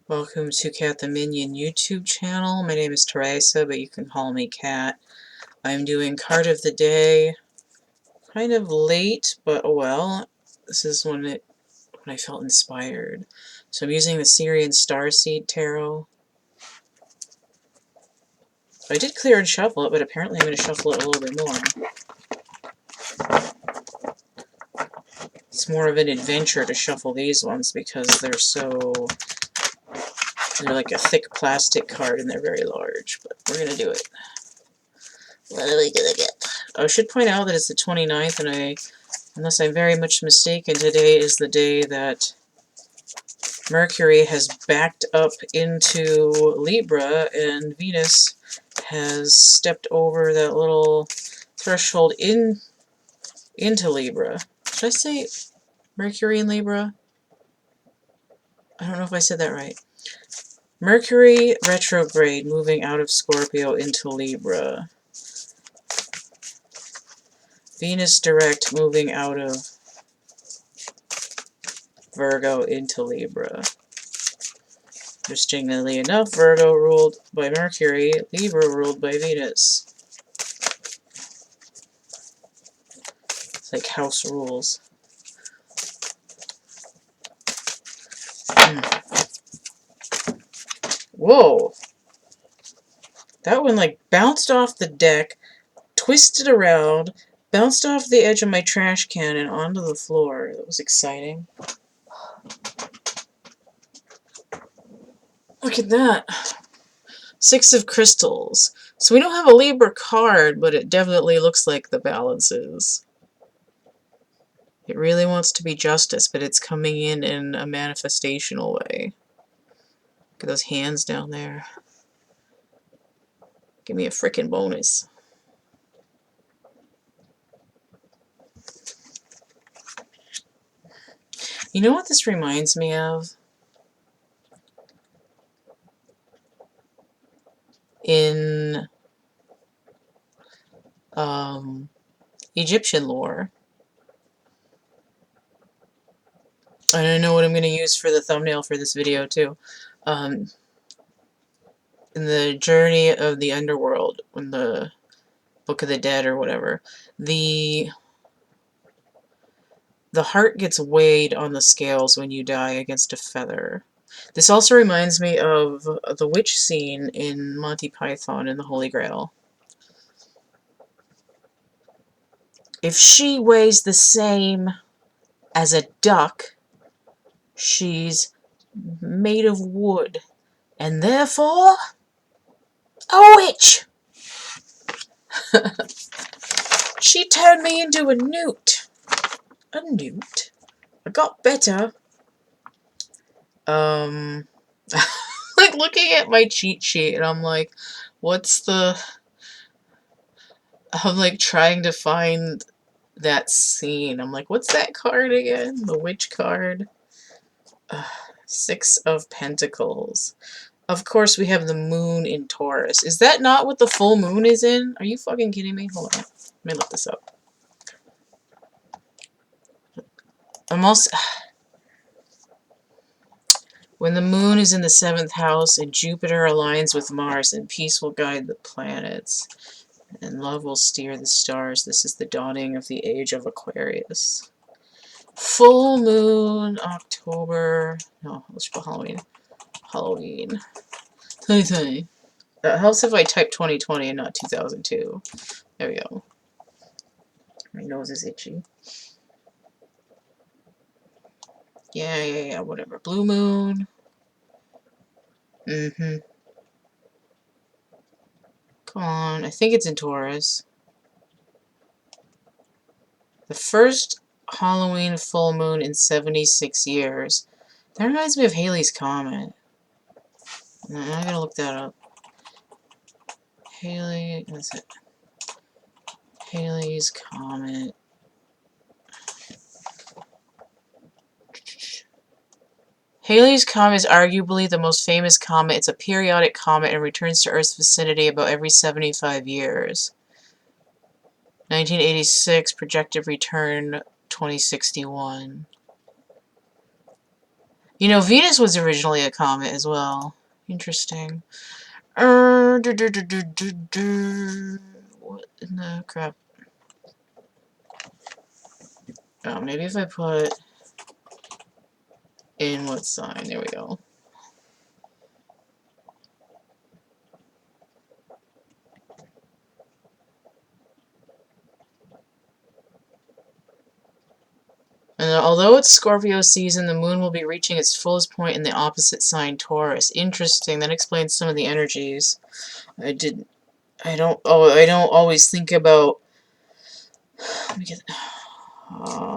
Welcome to CATtheMinion YouTube channel. My name is Teresa, but you can call me Cat. I'm doing card of the day. Kind of late, but oh well. This is when I felt inspired. So I'm using the Sirian Starseed Tarot. I did clear and shuffle it, but apparently I'm going to shuffle it a little bit more. It's more of an adventure to shuffle these ones because they're like a thick plastic card and they're very large, but we're going to do it. What are we going to get? I should point out that it's the 29th, and unless I'm very much mistaken, today is the day that Mercury has backed up into Libra and Venus has stepped over that little threshold into Libra. Should I say Mercury in Libra? I don't know if I said that right. Mercury retrograde moving out of Scorpio into Libra. Venus direct moving out of Virgo into Libra. Interestingly enough, Virgo ruled by Mercury, Libra ruled by Venus. It's like house rules. Whoa! That one like bounced off the deck, twisted around, bounced off the edge of my trash can and onto the floor. That was exciting. Look at that. 6 of crystals. So we don't have a Libra card, but it definitely looks like the balances. It really wants to be justice, but it's coming in a manifestational way. Look at those hands down there. Give me a frickin' bonus. You know what this reminds me of? In Egyptian lore. And I know what I'm going to use for the thumbnail for this video too. In the journey of the underworld, in the Book of the Dead or whatever, the heart gets weighed on the scales when you die against a feather. This also reminds me of the witch scene in Monty Python and the Holy Grail. If she weighs the same as a duck, she's made of wood, and therefore a witch. She turned me into a newt. A newt? I got better. Like looking at my cheat sheet and I'm like, I'm like trying to find that scene. I'm like, what's that card again? The witch card? 6 of Pentacles. Of course we have the moon in Taurus. Is that not what the full moon is in? Are you fucking kidding me? Hold on. Let me look this up. I'm also... When the moon is in the 7th house and Jupiter aligns with Mars, and peace will guide the planets, and love will steer the stars. This is the dawning of the age of Aquarius. Full moon, October... No, let's go Halloween. Halloween. 2020. It helps if I type 2020 and not 2002. There we go. My nose is itchy. Yeah, whatever. Blue moon. Come on, I think it's in Taurus. The first Halloween full moon in 76 years. That reminds me of Halley's Comet. I gotta look that up. Halley, that's it. Halley's Comet. Halley's Comet is arguably the most famous comet. It's a periodic comet and returns to Earth's vicinity about every 75 years. 1986, projected return 2061. You know, Venus was originally a comet as well. Interesting. What in the crap? Oh, maybe if I put in what sign? There we go. And although it's Scorpio season, the moon will be reaching its fullest point in the opposite sign Taurus. Interesting. That explains some of the energies. I don't always think about. Let me get.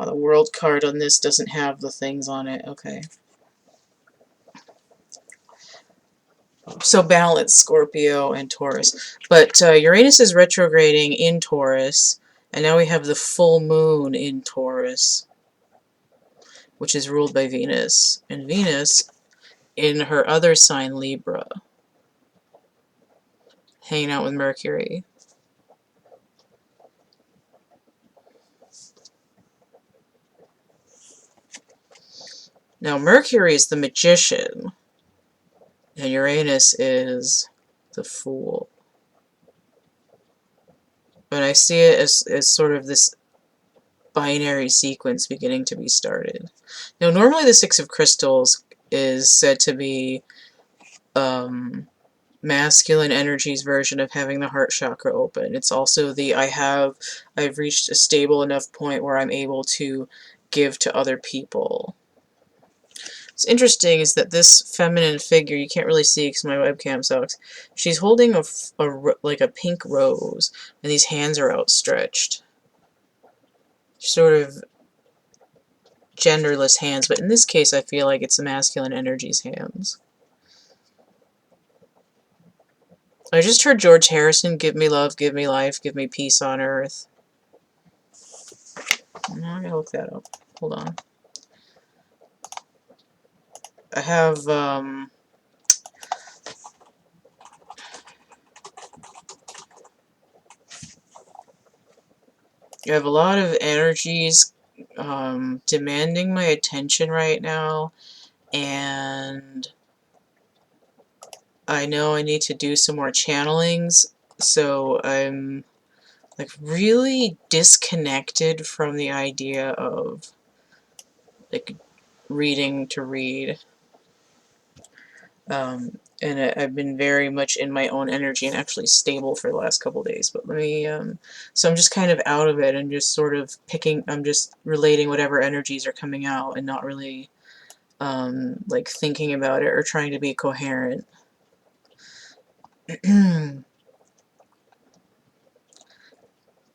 The world card on this doesn't have the things on it. Okay. So balance Scorpio and Taurus. But Uranus is retrograding in Taurus, and now we have the full moon in Taurus, which is ruled by Venus. And Venus in her other sign, Libra, hanging out with Mercury. Now, Mercury is the magician, and Uranus is the fool. But I see it as sort of this binary sequence beginning to be started. Now, normally the Six of Crystals is said to be masculine energy's version of having the heart chakra open. It's also the I've reached a stable enough point where I'm able to give to other people. What's interesting is that this feminine figure, you can't really see because my webcam sucks, she's holding like a pink rose, and these hands are outstretched. Sort of genderless hands, but in this case I feel like it's the masculine energy's hands. I just heard George Harrison, give me love, give me life, give me peace on earth. I'm gonna look that up. Hold on. I have, I have a lot of energies demanding my attention right now, and I know I need to do some more channelings, so I'm like really disconnected from the idea of like reading to read. And I've been very much in my own energy and actually stable for the last couple days. But let me, so I'm just kind of out of it and just sort of I'm just relating whatever energies are coming out and not really, like thinking about it or trying to be coherent.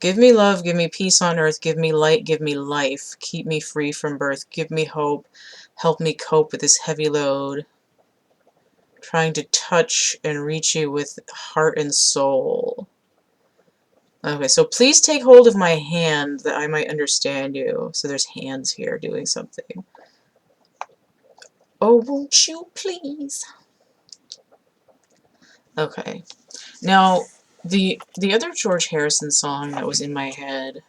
Give me love, give me peace on earth, give me light, give me life, keep me free from birth, give me hope, help me cope with this heavy load. Trying to touch and reach you with heart and soul. Okay, so please take hold of my hand that I might understand you. So there's hands here doing something. Oh, won't you please? Okay. Now, the other George Harrison song that was in my head.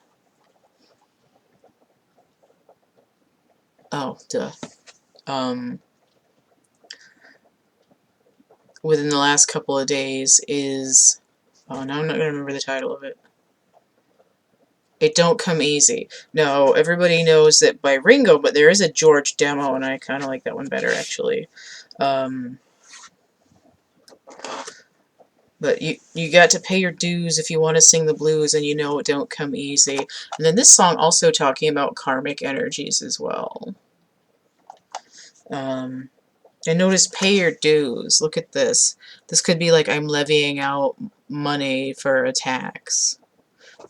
Oh, duh. Within the last couple of days is... Oh, now I'm not going to remember the title of it. It Don't Come Easy. No, everybody knows that by Ringo, but there is a George demo, and I kind of like that one better, actually. But you got to pay your dues if you want to sing the blues, and you know it don't come easy. And then this song also talking about karmic energies as well. And notice pay your dues. Look at this. This could be like I'm levying out money for a tax.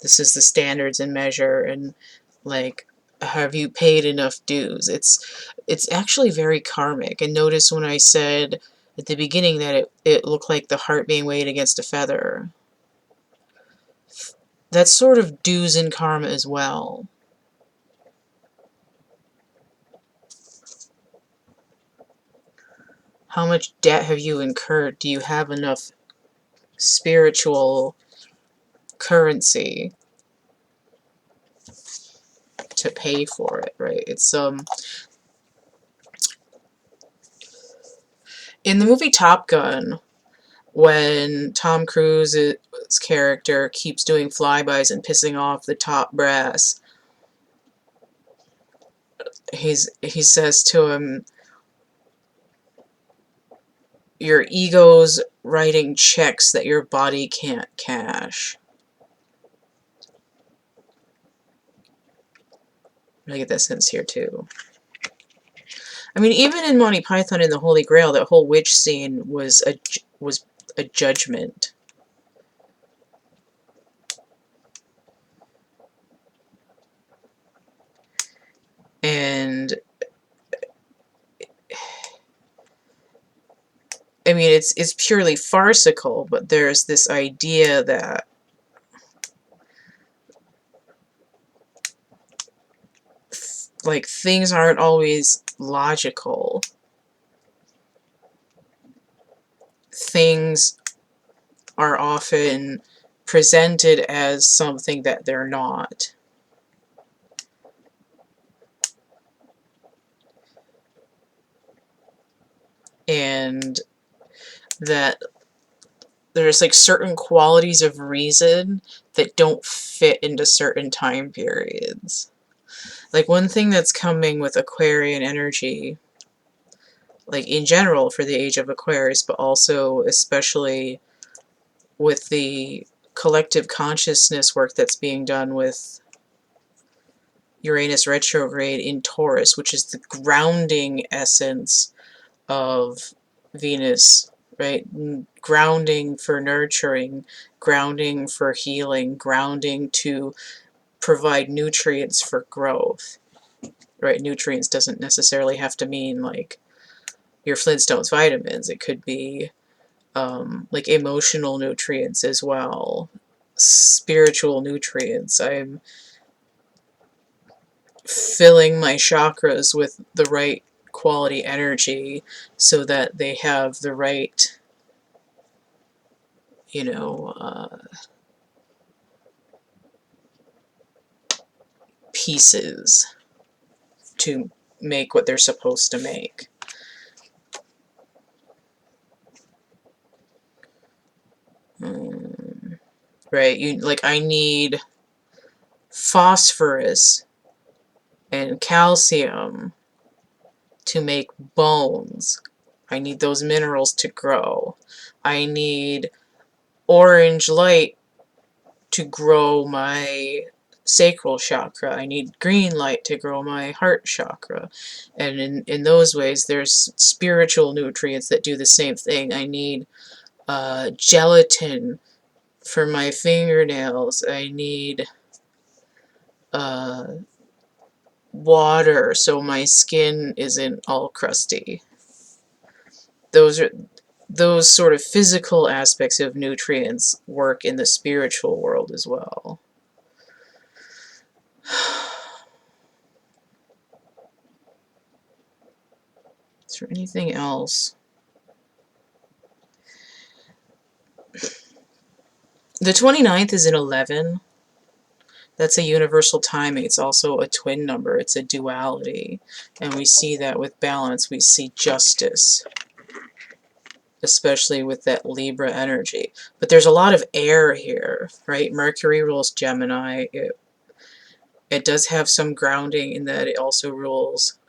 This is the standards and measure, and like, have you paid enough dues? It's actually very karmic. And notice when I said at the beginning that it looked like the heart being weighed against a feather. That's sort of dues and karma as well. How much debt have you incurred? Do you have enough spiritual currency to pay for it, right? It's In the movie Top Gun, when Tom Cruise's character keeps doing flybys and pissing off the top brass, he says to him, your ego's writing checks that your body can't cash. I get that sense here too. I mean, even in Monty Python and the Holy Grail, that whole witch scene was a judgment. And I mean, it's purely farcical, but there's this idea that like things aren't always logical. Things are often presented as something that they're not. And that there's like certain qualities of reason that don't fit into certain time periods. Like one thing that's coming with Aquarian energy, like in general for the age of Aquarius, but also especially with the collective consciousness work that's being done with Uranus retrograde in Taurus, which is the grounding essence of Venus, right? Grounding for nurturing, grounding for healing, grounding to provide nutrients for growth, right? Nutrients doesn't necessarily have to mean like your Flintstones vitamins. It could be like emotional nutrients as well, spiritual nutrients. I'm filling my chakras with the right quality energy so that they have the right, you know, pieces to make what they're supposed to make. Right, like I need phosphorus and calcium to make bones. I need those minerals to grow. I need orange light to grow my sacral chakra. I need green light to grow my heart chakra. And in those ways, there's spiritual nutrients that do the same thing. I need gelatin for my fingernails. I need water so my skin isn't all crusty. Those sort of physical aspects of nutrients work in the spiritual world as well. Is there anything else? The 29th is an 11. That's a universal timing. It's also a twin number. It's a duality. And we see that with balance. We see justice, especially with that Libra energy. But there's a lot of air here, right? Mercury rules Gemini. It does have some grounding in that it also rules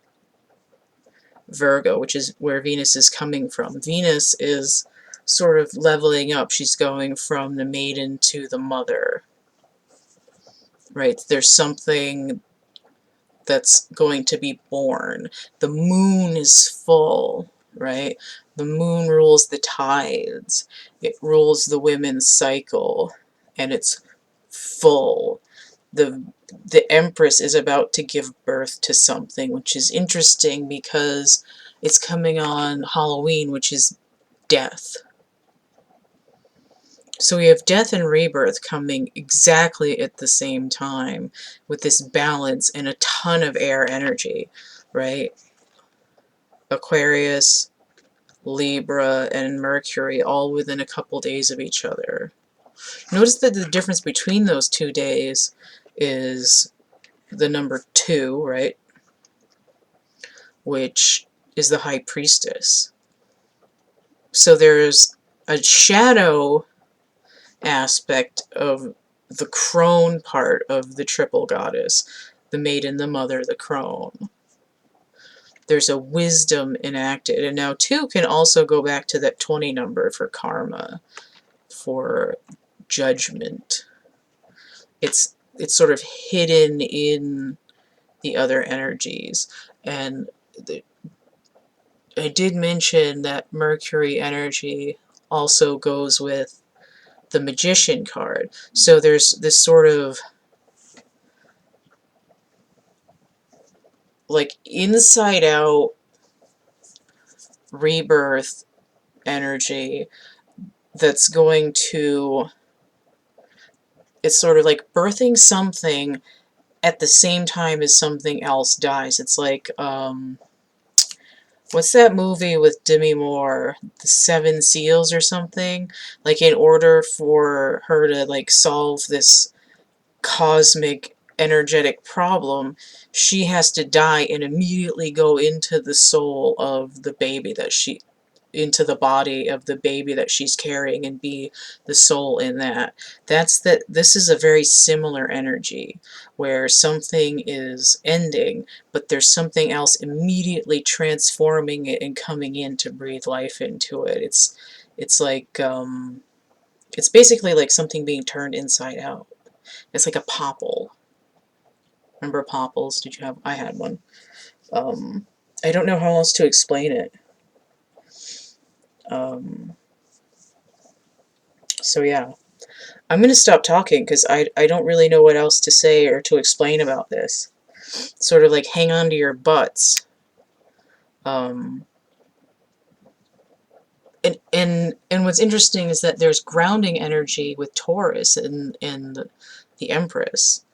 Virgo, which is where Venus is coming from. Venus is sort of leveling up. She's going from the maiden to the mother. Right? There's something that's going to be born. The moon is full, right? The moon rules the tides. It rules the women's cycle, and it's full. The Empress is about to give birth to something, which is interesting because it's coming on Halloween, which is death. So we have death and rebirth coming exactly at the same time with this balance and a ton of air energy, right? Aquarius, Libra, and Mercury all within a couple days of each other. Notice that the difference between those 2 days is the number 2, right? Which is the High Priestess. So there's a shadow aspect of the crone part of the triple goddess, the maiden, the mother, the crone. There's a wisdom enacted. And now 2 can also go back to that 20 number for karma, for judgment. It's sort of hidden in the other energies. And I did mention that Mercury energy also goes with the Magician card. So there's this sort of like inside out rebirth energy that's going to, it's sort of like birthing something at the same time as something else dies. It's like, what's that movie with Demi Moore, The Seven Seals or something? Like, in order for her to like solve this cosmic energetic problem, she has to die and immediately go into the soul of the baby that she, into the body of the baby that she's carrying, and be the soul in that. This is a very similar energy where something is ending, but there's something else immediately transforming it and coming in to breathe life into it. It's like it's basically like something being turned inside out. It's like a popple. Remember popples? Did you have? I had one. I don't know how else to explain it. So yeah, I'm going to stop talking because I don't really know what else to say or to explain about this. Sort of like hang on to your butts. And what's interesting is that there's grounding energy with Taurus and the Empress.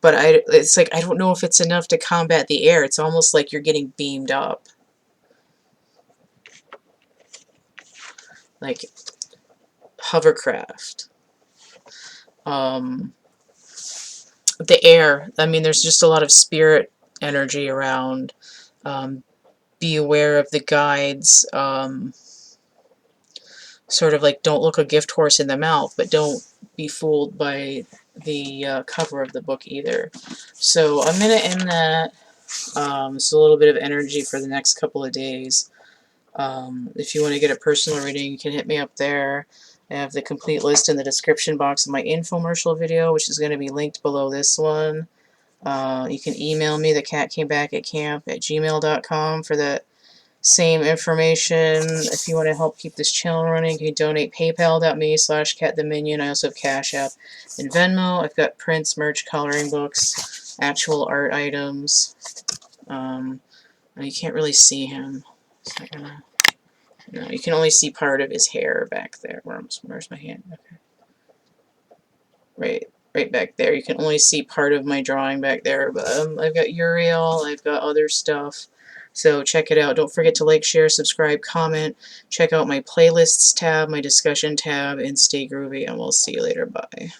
But it's like, I don't know if it's enough to combat the air. It's almost like you're getting beamed up. Like hovercraft. The air. I mean, there's just a lot of spirit energy around. Be aware of the guides. Sort of like, don't look a gift horse in the mouth, but don't be fooled by the cover of the book either. So I'm going to end that. It's a little bit of energy for the next couple of days. If you want to get a personal reading, you can hit me up there. I have the complete list in the description box of my infomercial video, which is going to be linked below this one. You can email me, thecatcamebackatcamp@gmail.com, for that same information. If you want to help keep this channel running, you can donate paypal.me/CATtheMinion. I also have Cash App and Venmo. I've got prints, merch, coloring books, actual art items. You can't really see him. No, you can only see part of his hair back there. Where's my hand? Okay. Right back there. You can only see part of my drawing back there. But I've got Uriel. I've got other stuff. So check it out. Don't forget to like, share, subscribe, comment. Check out my playlists tab, my discussion tab, and stay groovy. And we'll see you later. Bye.